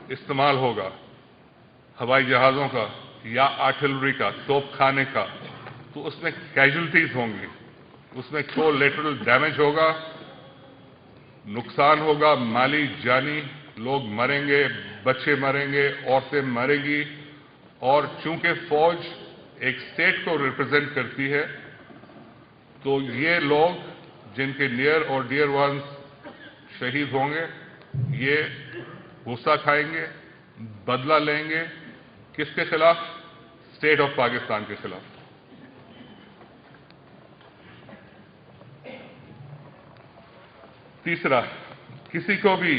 استعمال ہوگا ہوائی جہازوں کا یا آرٹلری کا، توپ خانے کا، تو اس میں کیجولٹیز ہوں گی، اس میں کولیٹرل ڈیمیج ہوگا، نقصان ہوگا مالی جانی، لوگ مریں گے، بچے مریں گے، عورتیں مریں گی، اور چونکہ فوج ایک اسٹیٹ کو ریپرزینٹ کرتی ہے تو یہ لوگ جن کے نیئر اور ڈیئر ونس شہید ہوں گے یہ غصہ کھائیں گے، بدلہ لیں گے، کس کے خلاف؟ اسٹیٹ آف پاکستان کے خلاف۔ تیسرا، کسی کو بھی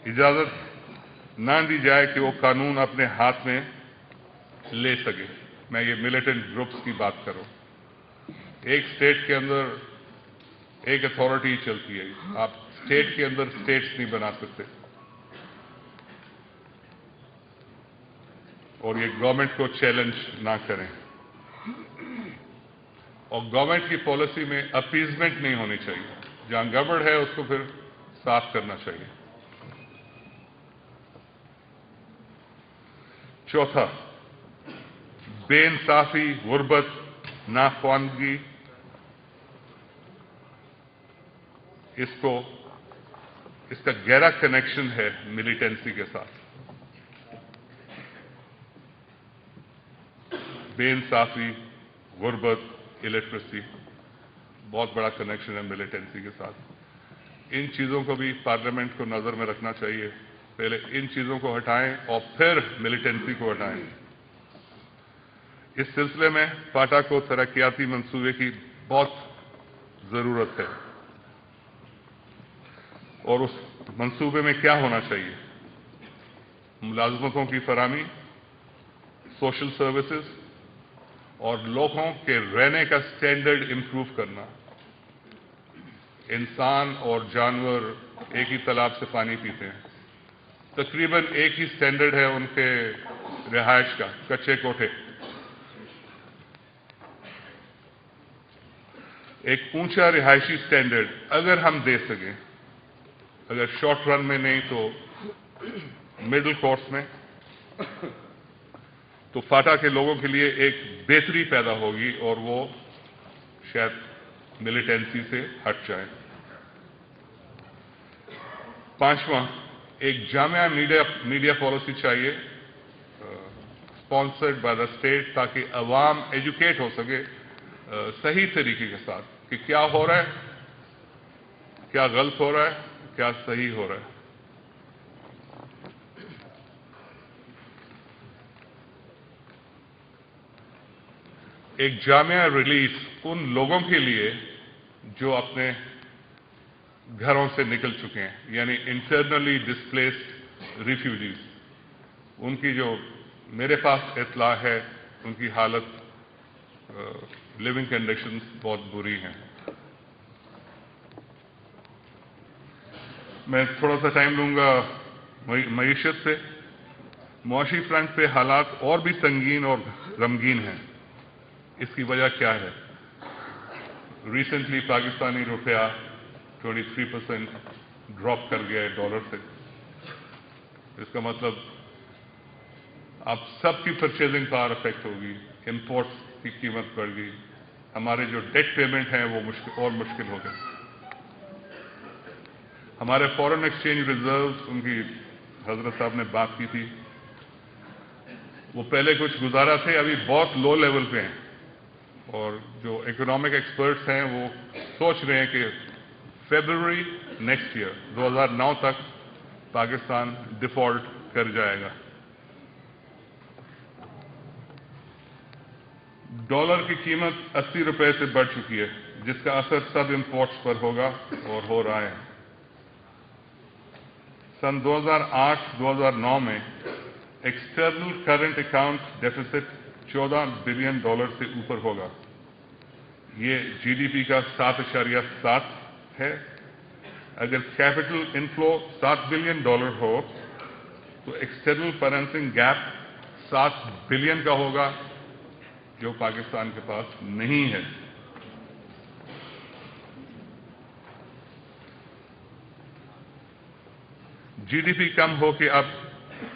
اجازت نہ دی جائے کہ وہ قانون اپنے ہاتھ میں لے سکے۔ میں یہ ملیٹنٹ گروپس کی بات کروں، ایک اسٹیٹ کے اندر ایک اتھارٹی چلتی ہے، آپ اسٹیٹ کے اندر اسٹیٹس نہیں بنا سکتے، اور یہ گورنمنٹ کو چیلنج نہ کریں، اور گورنمنٹ کی پالیسی میں اپیزمنٹ نہیں ہونی چاہیے، جہاں گڑبڑ ہے اس کو پھر صاف کرنا چاہیے۔ چوتھا، بے انصافی، غربت، ناخواندگی، اس کا گہرا کنیکشن ہے ملیٹنسی کے ساتھ۔ بے انصافی، غربت، الیکٹریسی، بہت بڑا کنیکشن ہے ملیٹنسی کے ساتھ۔ ان چیزوں کو بھی پارلیمنٹ کو نظر میں رکھنا چاہیے، پہلے ان چیزوں کو ہٹائیں اور پھر ملیٹنسی کو ہٹائیں۔ اس سلسلے میں پاٹا کو ترقیاتی منصوبے کی بہت ضرورت ہے، اور اس منصوبے میں کیا ہونا چاہیے؟ ملازمتوں کی فراہمی، سوشل سروسز، اور لوگوں کے رہنے کا سٹینڈرڈ امپروو کرنا۔ انسان اور جانور ایک ہی تالاب سے پانی پیتے ہیں، تقریباً ایک ہی سٹینڈرڈ ہے ان کے رہائش کا، کچے کوٹھے۔ ایک اونچا رہائشی سٹینڈرڈ اگر ہم دے سکیں، اگر شارٹ رن میں نہیں تو مڈل کورس میں، تو فاٹا کے لوگوں کے لیے ایک بہتری پیدا ہوگی اور وہ شاید ملیٹنسی سے ہٹ جائیں۔ پانچواں، ایک جامع میڈیا پالیسی چاہیے اسپانسرڈ بائی دا اسٹیٹ، تاکہ عوام ایجوکیٹ ہو سکے صحیح طریقے کے ساتھ کہ کیا ہو رہا ہے، کیا غلط ہو رہا ہے، کیا صحیح ہو رہا ہے۔ ایک جامع ریلیف ان لوگوں کے لیے جو اپنے گھروں سے نکل چکے ہیں، یعنی انٹرنلی ڈسپلیسڈ ریفیوجیز، ان کی جو میرے پاس اطلاع ہے ان کی حالت، لیونگ کنڈیشنز بہت بری ہیں۔ میں تھوڑا سا ٹائم لوں گا معیشت سے۔ معاشی فرنٹ پہ حالات اور بھی سنگین اور غمگین ہیں۔ اس کی وجہ کیا ہے؟ ریسنٹلی پاکستانی روپیہ 23% ڈراپ کر گیا ہے ڈالر سے۔ اس کا مطلب اب سب کی پرچیزنگ پاور افیکٹ ہوگی، امپورٹس کی قیمت بڑھ گئی، ہمارے جو ڈیٹ پیمنٹ ہیں وہ مشکل ہو گئے۔ ہمارے فورن ایکسچینج ریزروز، ان کی حضرت صاحب نے بات کی تھی، وہ پہلے کچھ گزارا تھے، ابھی بہت لو لیول پہ ہیں، اور جو اکنامک ایکسپرٹس ہیں وہ سوچ رہے ہیں کہ فیبروری نیکسٹ ایئر 2009 تک پاکستان ڈیفالٹ کر جائے گا۔ ڈالر کی قیمت 80 روپے سے بڑھ چکی ہے، جس کا اثر سب امپورٹس پر ہوگا اور ہو رہا ہے۔ سن 2008-2009 میں external current account deficit 14 billion dollar سے اوپر ہوگا، یہ جی ڈی پی کا 7.7 ہے۔ اگر کیپٹل انفلو 7 بلین ڈالر ہو تو ایکسٹرنل فائنینسنگ گیپ 7 بلین کا ہوگا، جو پاکستان کے پاس نہیں ہے۔ جی ڈی پی کم ہو کے اب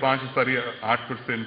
5.8%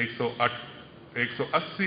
180